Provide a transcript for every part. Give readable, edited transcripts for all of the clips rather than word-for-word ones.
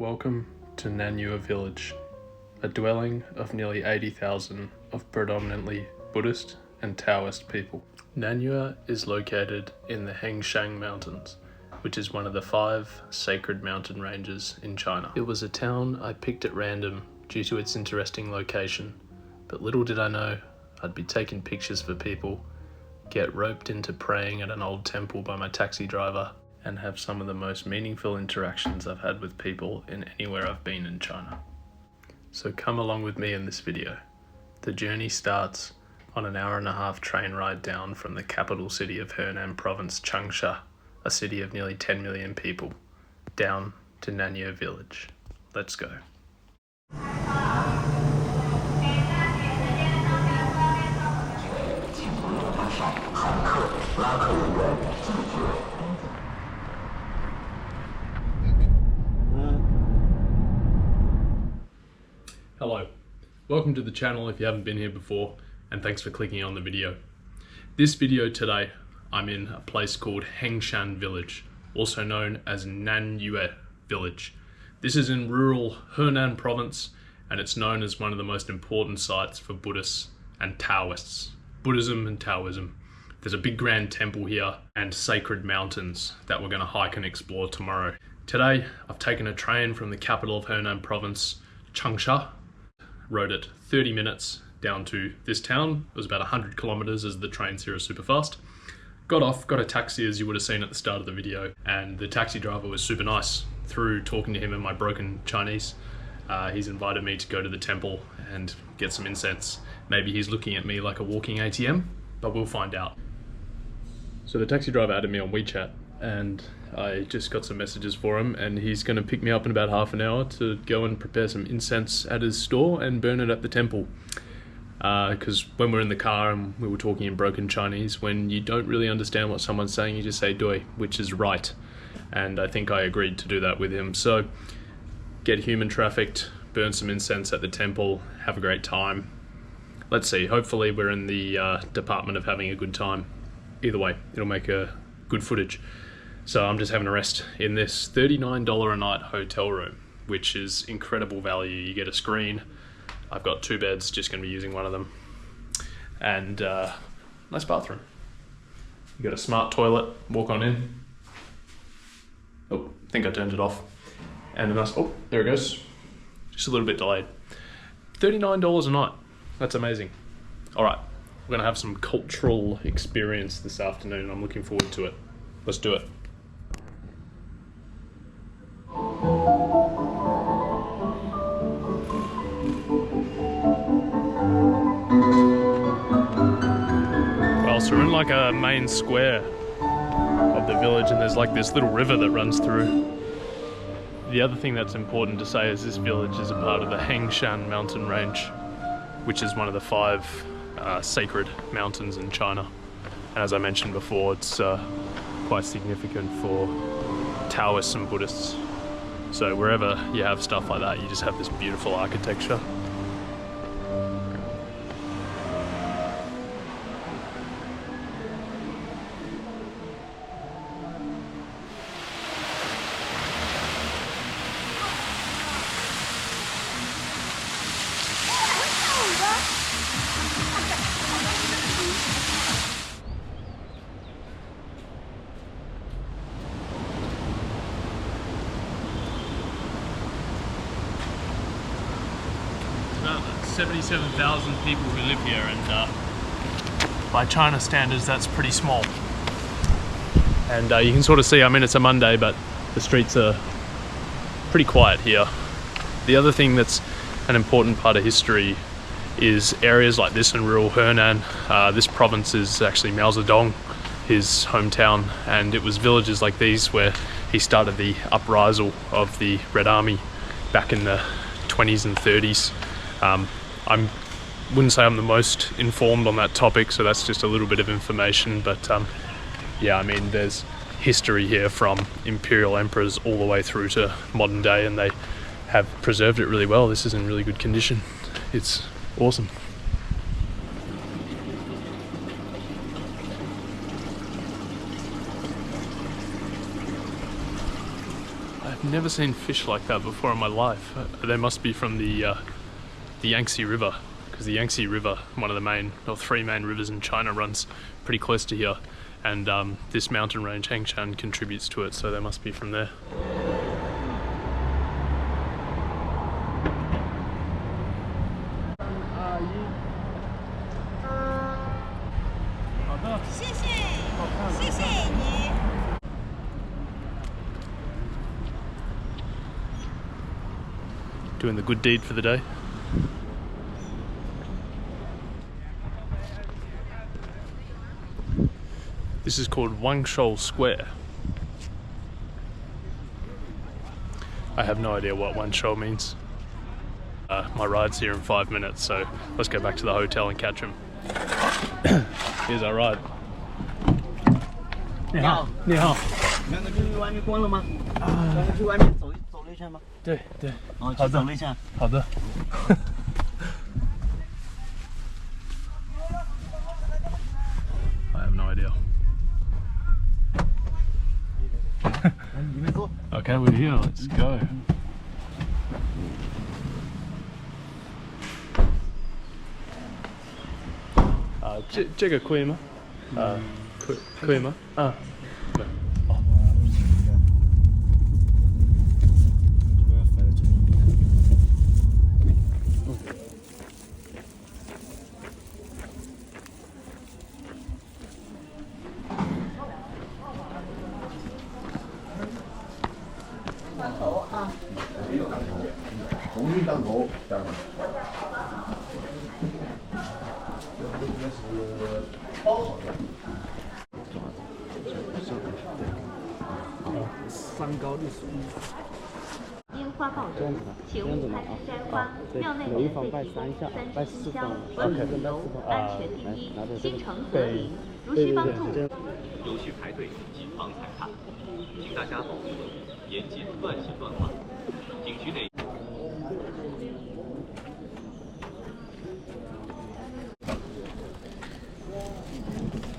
Welcome to Nanyue village, a dwelling of nearly 80,000 of predominantly Buddhist and Taoist people. Nanyue is located in the Hengshan Mountains, which is one of the 5 sacred mountain ranges in China. It was a town I picked at random due to its interesting location, but little did I know I'd be taking pictures for people, get roped into praying at an old temple by my taxi driver, and have some of the most meaningful interactions I've had with people in anywhere I've been in China. So come along with me in this video. The journey starts on an 1.5-hour train ride down from the capital city of Hunan province, Changsha, a city of nearly 10 million people, down to Nanyue village. Let's go. Hello, welcome to the channel if you haven't been here before, and thanks for clicking on the video. This video today, I'm in a place called Hengshan village, also known as Nanyue village. This is in rural Hunan province, and it's known as one of the most important sites for Buddhists and Taoists. Buddhism and Taoism. There's a big grand temple here and sacred mountains that we're going to hike and explore tomorrow. Today, I've taken a train from the capital of Hunan province, Changsha, rode it 30 minutes down to this town. It was about 100 kilometers as the trains here are super fast. Got off, got a taxi as you would have seen at the start of the video, and the taxi driver was super nice. Through talking to him in my broken Chinese, he's invited me to go to the temple and get some incense. Maybe he's looking at me like a walking ATM, but we'll find out. So the taxi driver added me on WeChat, and I just got some messages for him, and he's going to pick me up in about half an hour to go and prepare some incense at his store and burn it at the temple. Because when we're in the car and we were talking in broken Chinese, when you don't really understand what someone's saying, you just say doi, which is right. And I think I agreed to do that with him. So get human trafficked, burn some incense at the temple, have a great time. Let's see, hopefully we're in the department of having a good time. Either way, it'll make a good footage. So I'm just having a rest in this $39 a night hotel room, which is incredible value. You get a screen. I've got 2 beds, just going to be using one of them. And nice bathroom. You got a smart toilet, walk on in. Oh, I think I turned it off. And a nice, oh, there it goes. Just a little bit delayed. $39 a night. That's amazing. All right, we're going to have some cultural experience this afternoon. I'm looking forward to it. Let's do it. Well, so we're in like a main square of the village, and there's like this little river that runs through. The other thing that's important to say is this village is a part of the Hengshan mountain range, which is one of the 5 sacred mountains in China. And as I mentioned before, it's quite significant for Taoists and Buddhists. So wherever you have stuff like that, you just have this beautiful architecture. About 77,000 people who live here, and by China standards that's pretty small. And you can sort of see, I mean, it's a Monday, but the streets are pretty quiet here. The other thing that's an important part of history is areas like this in rural Hunan. This province is actually Mao Zedong, his hometown, and it was villages like these where he started the uprisal of the Red Army back in the 20s and 30s. I wouldn't say I'm the most informed on that topic, so that's just a little bit of information, but yeah, I mean, there's history here from imperial emperors all the way through to modern day, and they have preserved it really well. This is in really good condition. It's awesome. never seen fish like that before in my life. They must be from the Yangtze River, because the Yangtze River, one of the main, or three main rivers in China, runs pretty close to here, and this mountain range, Hengshan, contributes to it, so they must be from there. Doing the good deed for the day. This is called Wangshou Square. I have no idea what Wangshou means. My ride's here in 5 minutes, so let's go back to the hotel and catch him. Here's our ride. 你好，你好。刚刚去外面逛了吗？刚刚去外面走了一下吗？对对。哦，去走了一下。好的。I have no idea. Okay, we're here. Let's go. 这个可以吗？可以吗？啊。对。哦。红运当头，这样。包好的。3高65。樱花爆竹，请勿开始摘花。庙内免费提供3支熏香，文明旅游，安全第一，心诚则灵。如需帮助，有序排队，谨防踩踏，请大家保持稳定，严禁乱行乱画。景区内。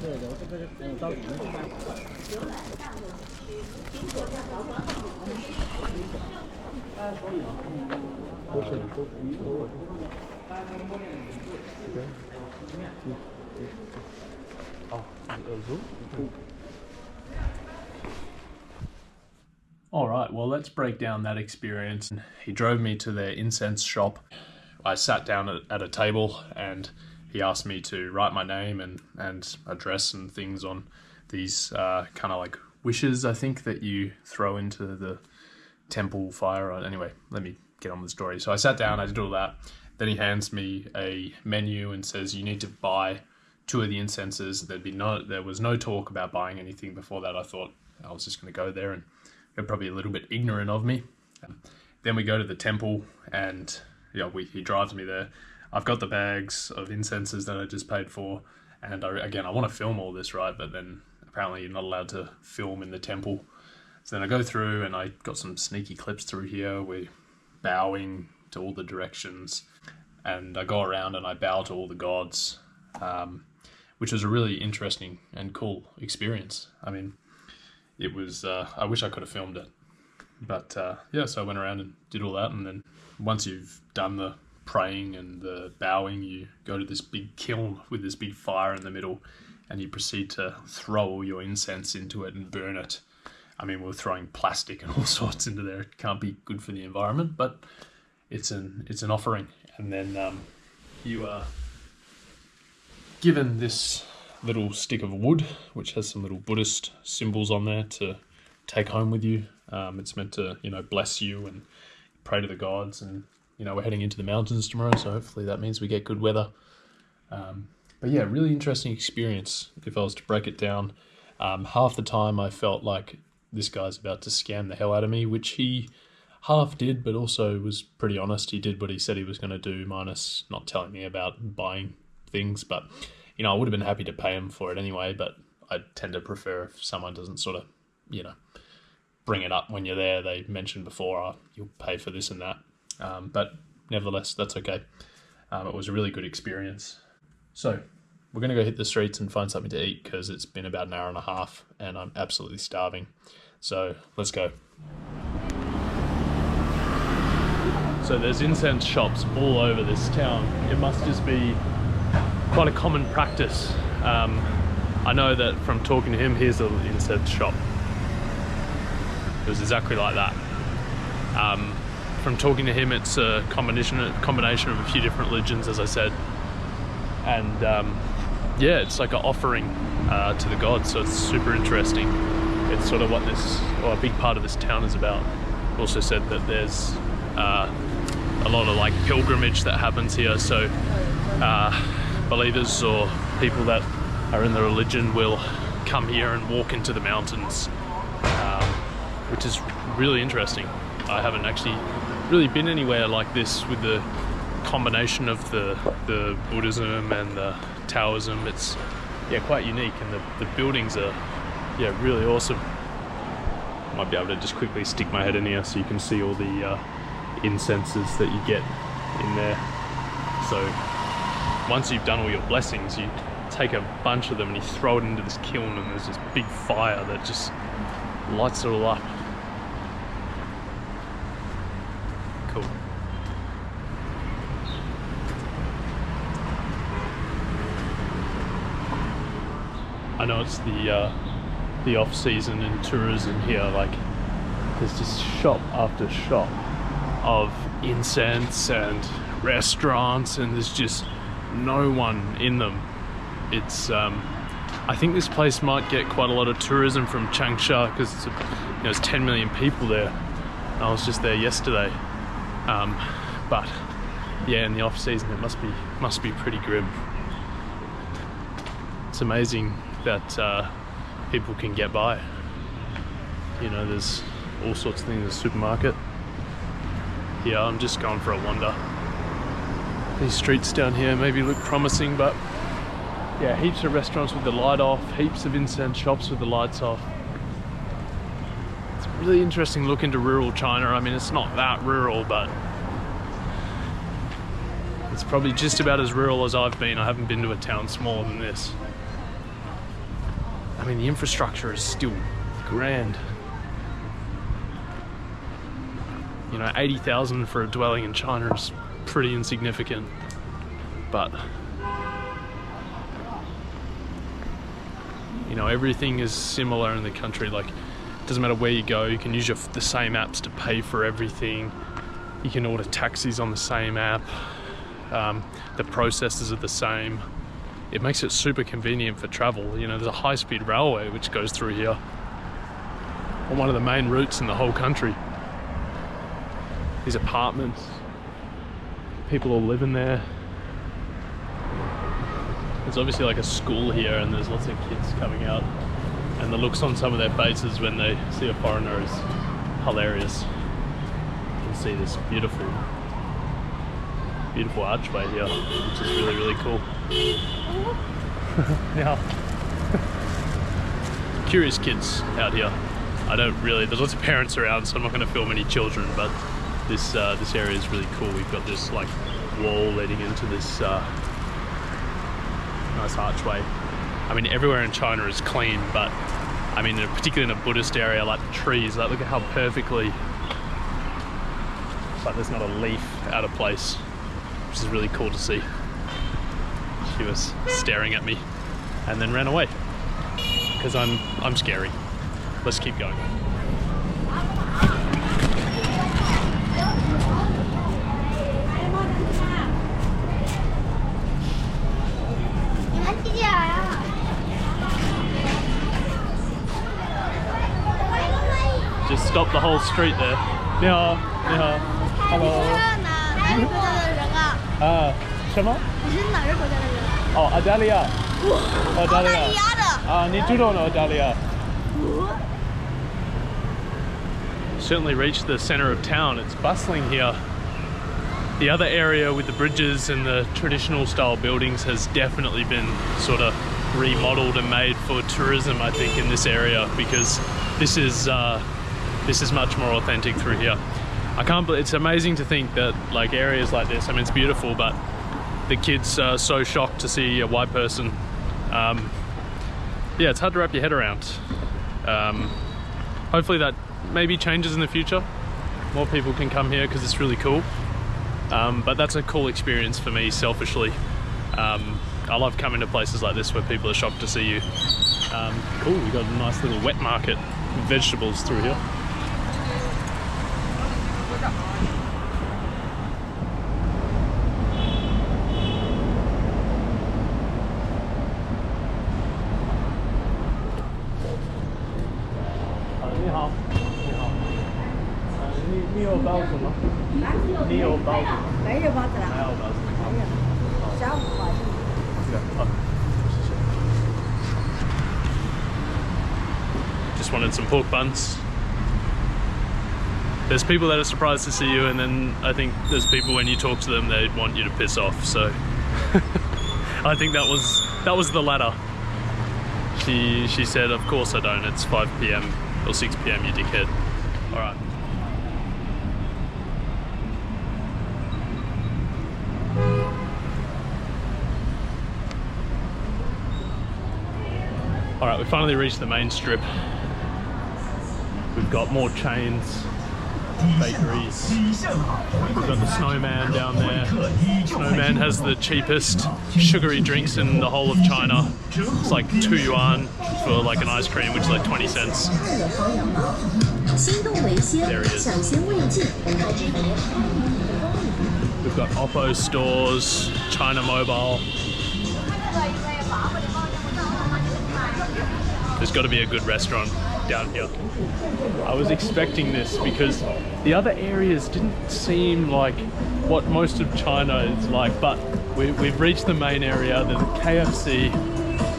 对的，这个到里面去看。游览大乐区，经过大桥广场。Alright, well, let's break down that experience. He drove me to their incense shop. I sat down at a table and he asked me to write my name and address and things on these kind of like wishes, I think, that you throw into the temple fire. Anyway, let me get on with the story. So I sat down, I did all that. Then he hands me a menu and says, you need to buy 2 of the incenses. There was no talk about buying anything before that. I thought I was just going to go there, and they're probably a little bit ignorant of me. Then we go to the temple and he drives me there. I've got the bags of incenses that I just paid for. And I want to film all this, right? But then apparently you're not allowed to film in the temple. So then I go through and I got some sneaky clips through here. We're bowing to all the directions. And I go around and I bow to all the gods, which was a really interesting and cool experience. I mean, it was, I wish I could have filmed it. But yeah, so I went around and did all that. And then once you've done the praying and the bowing, you go to this big kiln with this big fire in the middle and you proceed to throw all your incense into it and burn it. I mean, we're throwing plastic and all sorts into there. It can't be good for the environment, but it's an offering. And then you are given this little stick of wood, which has some little Buddhist symbols on there to take home with you. It's meant to, bless you and pray to the gods. And, we're heading into the mountains tomorrow, so hopefully that means we get good weather. But yeah, really interesting experience. If I was to break it down, half the time I felt like this guy's about to scam the hell out of me, which he half did, but also was pretty honest. He did what he said he was going to do, minus not telling me about buying things. But, I would have been happy to pay him for it anyway, but I tend to prefer if someone doesn't sort of, bring it up when you're there. They mentioned before, you'll pay for this and that. But nevertheless, that's okay. It was a really good experience. So we're going to go hit the streets and find something to eat because it's been about an hour and a half and I'm absolutely starving. So let's go. So there's incense shops all over this town. It must just be quite a common practice. I know that from talking to him, here's an incense shop. It was exactly like that. From talking to him, it's a combination of a few different religions, as I said. And yeah, it's like an offering to the gods, so it's super interesting. It's sort of what a big part of this town is about. Also said that there's a lot of like pilgrimage that happens here, so believers or people that are in the religion will come here and walk into the mountains, which is really interesting. I haven't actually really been anywhere like this with the combination of the Buddhism and the Taoism. It's quite unique, and the buildings are really awesome. Might be able to just quickly stick my head in here so you can see all the incenses that you get in there. So once you've done all your blessings, you take a bunch of them and you throw it into this kiln, and there's this big fire that just lights it all up. Cool. I know it's the off season in tourism here, like there's just shop after shop of incense and restaurants, and there's just no one in them. It's I think this place might get quite a lot of tourism from Changsha because there's 10 million people there. I was just there yesterday, but yeah, in the off season it must be pretty grim. It's amazing that people can get by. You know, there's all sorts of things in the supermarket. Yeah, I'm just going for a wander. These streets down here maybe look promising, but yeah, heaps of restaurants with the light off, heaps of incense shops with the lights off. It's a really interesting look into rural China. I mean, it's not that rural, but it's probably just about as rural as I've been. I haven't been to a town smaller than this. I mean, the infrastructure is still grand. You know, 80,000 for a dwelling in China is pretty insignificant, but you know, everything is similar in the country. Like, it doesn't matter where you go, you can use the same apps to pay for everything. You can order taxis on the same app. The processes are the same. It makes it super convenient for travel. You know, there's a high-speed railway which goes through here on one of the main routes in the whole country. These apartments, people all live in there. There's obviously like a school here, and there's lots of kids coming out, and the looks on some of their faces when they see a foreigner is hilarious. You can see this beautiful archway here, which is really, really cool. Yeah. Curious kids out here. There's lots of parents around, so I'm not going to film any children, but this area is really cool. We've got this like wall leading into this nice archway. I mean, everywhere in China is clean, but I mean, particularly in a Buddhist area, like the trees, like look at how perfectly, it's like there's not a leaf out of place, which is really cool to see. She was staring at me and then ran away because I'm scary. Let's keep going. Just stop the whole street there. 你好，你好 ，Hello。哪个国家的人啊？什么？你是哪个国家的人？哦，澳大利亚。澳大利亚。澳大利亚的。你住到了澳大利亚。Certainly reached the center of town. It's bustling here. The other area with the bridges and the traditional style buildings has definitely been sort of remodeled and made for tourism, I think, in this area, because this is much more authentic through here. I can't believe, it's amazing to think that like areas like this, I mean, it's beautiful, but the kids are so shocked to see a white person. Yeah, it's hard to wrap your head around. Hopefully that maybe changes in the future. More people can come here because it's really cool. But that's a cool experience for me selfishly. I love coming to places like this where people are shocked to see you. Cool, we got a nice little wet market with vegetables through here. Just wanted some pork buns. There's people that are surprised to see you, and then I think there's people when you talk to them they want you to piss off, so I think that was the latter. She said, of course I don't, it's 5 PM or 6 PM, you dickhead. Alright. Alright, we finally reached the main strip. We've got more chains, bakeries. We've got the Snowman down there. Snowman has the cheapest sugary drinks in the whole of China. It's like 2 yuan for like an ice cream, which is like 20 cents. There he is. We've got Oppo stores, China Mobile. There's got to be a good restaurant down here. I was expecting this because the other areas didn't seem like what most of China is like, but we've reached the main area. There's KFC,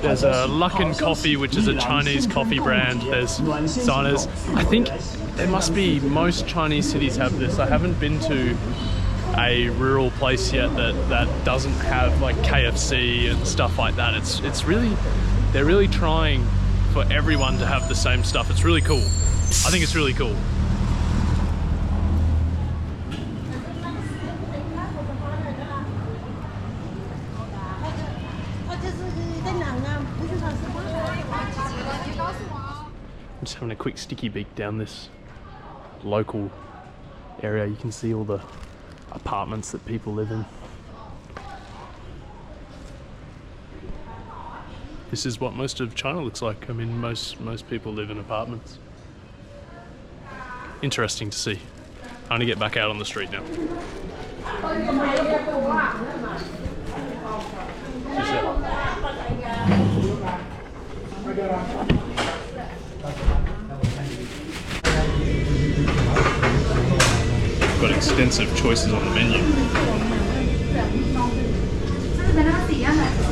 there's a Luckin Coffee, which is a Chinese coffee brand. There's Sinas. I think there must be, most Chinese cities have this. I haven't been to a rural place yet that doesn't have like KFC and stuff like that. It's really, they're really trying for everyone to have the same stuff. It's really cool. I think it's really cool. I'm just having a quick sticky beak down this local area. You can see all the apartments that people live in. This is what most of China looks like. I mean, most people live in apartments. Interesting to see. I'm gonna get back out on the street now. Got extensive choices on the menu.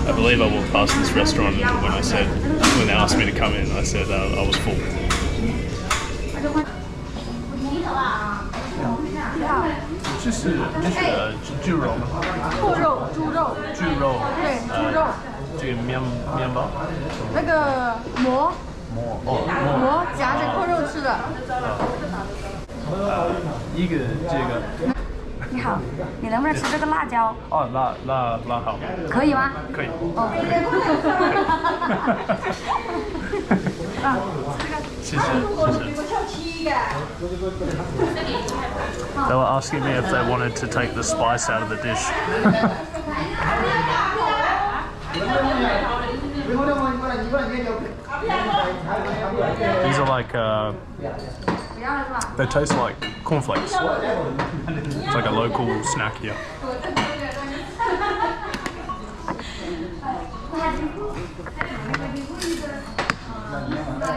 I believe I walked past this restaurant and when they asked me to come in, I said I was full. 这是猪肉吗？兔肉，猪肉。猪肉。对，猪肉。这个面包。那个馍。馍哦。馍夹着扣肉吃的。一个这个。 你好，你能不能吃这个辣椒？哦，辣好。可以吗？可以。哦。啊，谢谢。They were asking me if they wanted to take the spice out of the dish. These are like, they taste like cornflakes. It's like a local snack here.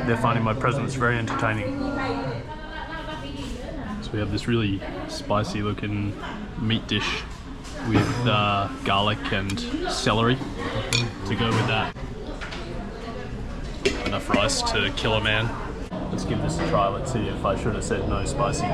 They're finding my presence very entertaining. So we have this really spicy looking meat dish with garlic and celery to go with that. Enough rice to kill a man. Let's give this a try. Let's see if I should have said no spicy.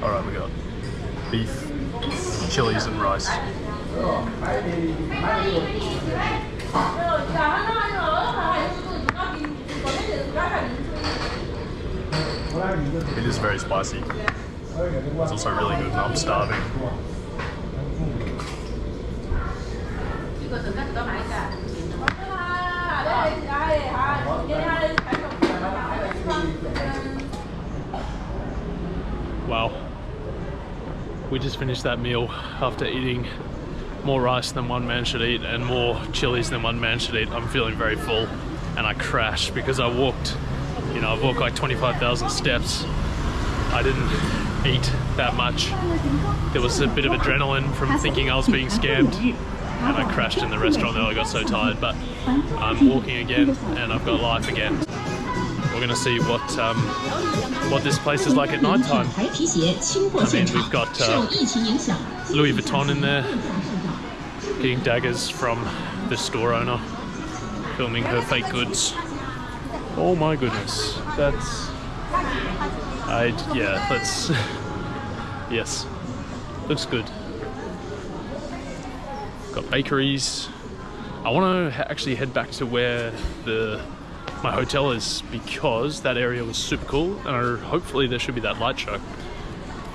Alright, we got beef, chilies and rice. It is very spicy. It's also really good and I'm starving. Wow. We just finished that meal after eating more rice than one man should eat and more chilies than one man should eat. I'm feeling very full and I crashed because I walked, I've walked like 25,000 steps. I didn't eat that much. There was a bit of adrenaline from thinking I was being scammed and I crashed in the restaurant there. I got so tired, but I'm walking again and I've got life again. We're gonna see what this place is like at night time. I mean, we've got Louis Vuitton in there, getting daggers from the store owner, filming her fake goods. Oh my goodness, yes, looks good. Got bakeries. I want to actually head back to where my hotel is because that area was super cool and hopefully there should be that light show.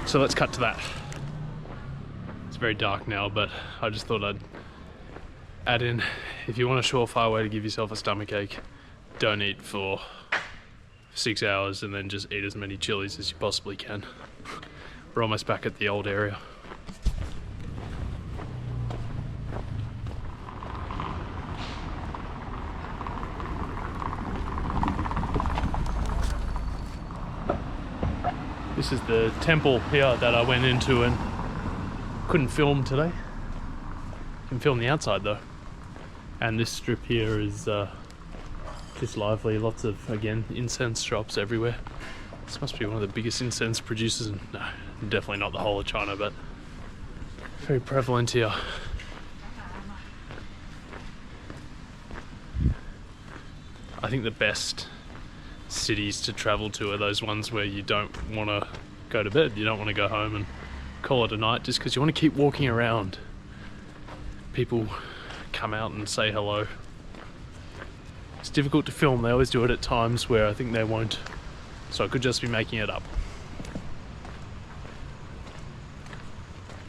So let's cut to that. It's very dark now, but I just thought I'd add in, if you want a surefire way to give yourself a stomachache, don't eat for 6 hours and then just eat as many chilies as you possibly can. We're almost back at the old area. This is the temple here that I went into and couldn't film today. Can film the outside though. And this strip here is just lively. Lots of, again, incense shops everywhere. This must be one of the biggest incense producers. No, definitely not the whole of China, but very prevalent here. I think the best cities to travel to are those ones where you don't want to go to bed, you don't want to go home and call it a night, just because you want to keep walking around. People come out and say hello. It's difficult to film. They always do it at times where I think they won't, so I could just be making it up.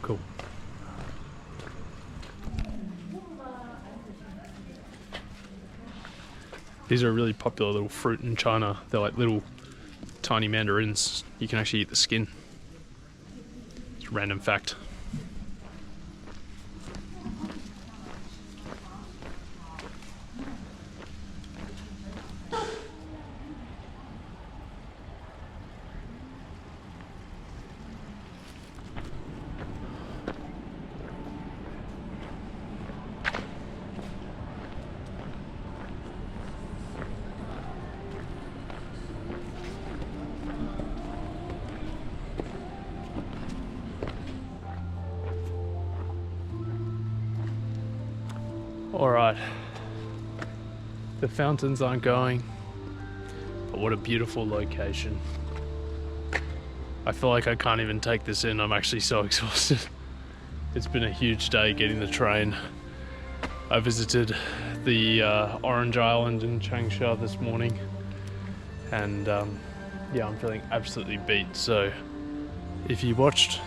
Cool. These are a really popular little fruit in China. They're like little tiny mandarins. You can actually eat the skin. It's a random fact. Alright, the fountains aren't going, but what a beautiful location. I feel like I can't even take this in, I'm actually so exhausted. It's been a huge day getting the train. I visited the Orange Island in Changsha this morning, and yeah, I'm feeling absolutely beat. So if you watched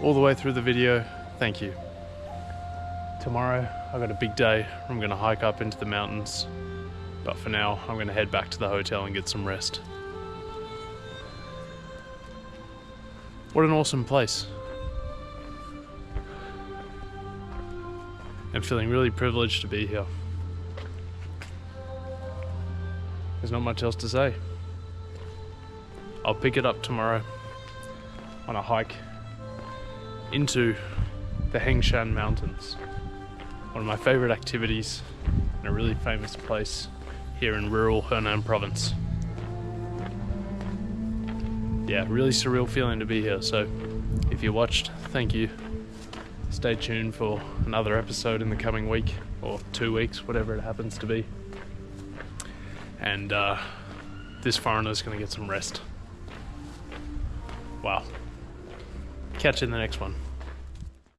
all the way through the video, thank you. Tomorrow I've got a big day. I'm going to hike up into the mountains, but for now I'm going to head back to the hotel and get some rest. What an awesome place. I'm feeling really privileged to be here. There's not much else to say. I'll pick it up tomorrow on a hike into the Hengshan Mountains. One of my favorite activities in a really famous place here in rural Hunan province. Yeah, really surreal feeling to be here. So if you watched, thank you. Stay tuned for another episode in the coming week or 2 weeks, whatever it happens to be. And this foreigner's gonna get some rest. Wow. Catch you in the next one.